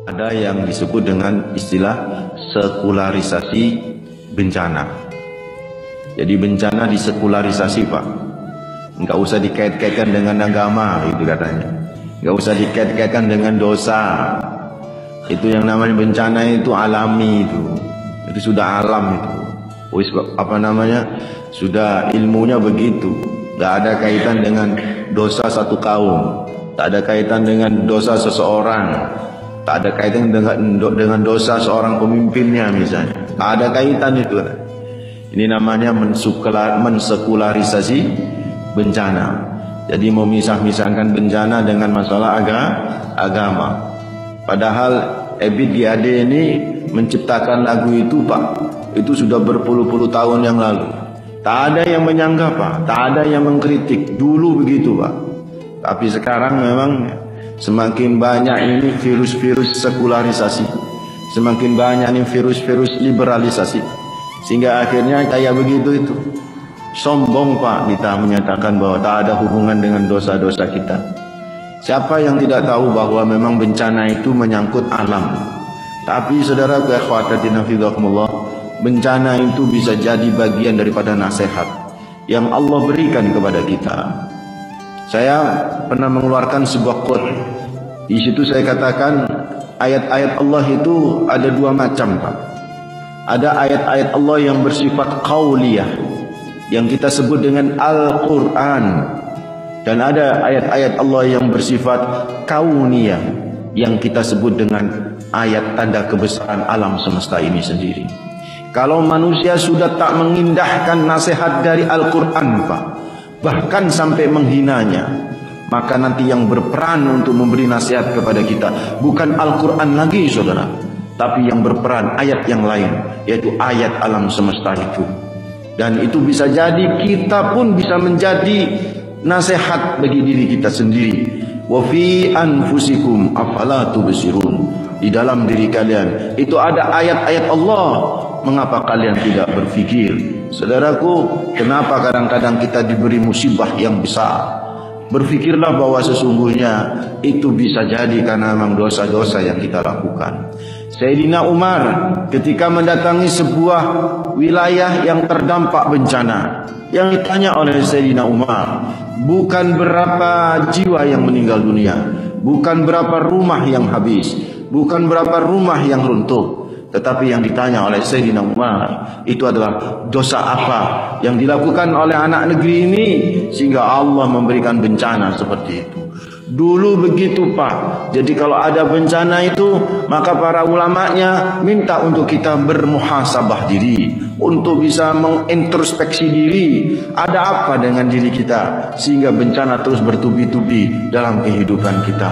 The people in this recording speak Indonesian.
Ada yang disebut dengan istilah sekularisasi bencana. Jadi bencana disekularisasi, Pak. Enggak usah dikait-kaitkan dengan agama, itu katanya. Enggak usah dikait-kaitkan dengan dosa. Itu yang namanya bencana itu alami itu. Itu sudah alam itu. Sudah ilmunya begitu. Enggak ada kaitan dengan dosa satu kaum. Tak ada kaitan dengan dosa seseorang. Tak ada kaitan dengan dosa seorang pemimpinnya misalnya. Tak ada kaitan itu. Ini namanya mensekularisasi bencana. Jadi memisah-misahkan bencana dengan masalah agama. Padahal Ebit G.Ade ini menciptakan lagu itu, Pak. Itu sudah berpuluh-puluh tahun yang lalu. Tak ada yang menyanggah, Pak. Tak ada yang mengkritik. Dulu begitu, Pak. Tapi sekarang memang semakin banyak ini virus-virus sekularisasi, semakin banyak ini virus-virus liberalisasi, sehingga akhirnya kayak begitu itu. Sombong, Pak, kita menyatakan bahwa tak ada hubungan dengan dosa-dosa kita. Siapa yang tidak tahu bahwa memang bencana itu menyangkut alam. Tapi saudara ikhwatatina fillah, bencana itu bisa jadi bagian daripada nasihat yang Allah berikan kepada kita. Saya pernah mengeluarkan sebuah quote. Di situ saya katakan ayat-ayat Allah itu ada dua macam, Pak. Ada ayat-ayat Allah yang bersifat qauliyah, yang kita sebut dengan Al-Quran. Dan ada ayat-ayat Allah yang bersifat kauniyah, yang kita sebut dengan ayat tanda kebesaran alam semesta ini sendiri. Kalau manusia sudah tak mengindahkan nasihat dari Al-Quran, Pak, bahkan sampai menghinanya, maka nanti yang berperan untuk memberi nasihat kepada kita bukan Al-Quran lagi, saudara, tapi yang berperan ayat yang lain, yaitu ayat alam semesta itu. Dan itu bisa jadi kita pun bisa menjadi nasihat bagi diri kita sendiri. Wa fi anfusikum afala tubsirun. Di dalam diri kalian itu ada ayat-ayat Allah. Mengapa kalian tidak berfikir? Saudaraku, kenapa kadang-kadang kita diberi musibah yang besar? Berfikirlah bahwa sesungguhnya itu bisa jadi karena memang dosa-dosa yang kita lakukan. Sayyidina Umar ketika mendatangi sebuah wilayah yang terdampak bencana, yang ditanya oleh Sayyidina Umar bukan berapa jiwa yang meninggal dunia, bukan berapa rumah yang habis, bukan berapa rumah yang runtuh, tetapi yang ditanya oleh Sayyidina Umar itu adalah dosa apa yang dilakukan oleh anak negeri ini sehingga Allah memberikan bencana seperti itu. Dulu begitu, Pak. Jadi kalau ada bencana itu, maka para ulamanya minta untuk kita bermuhasabah diri, untuk bisa mengintrospeksi diri. Ada apa dengan diri kita sehingga bencana terus bertubi-tubi dalam kehidupan kita.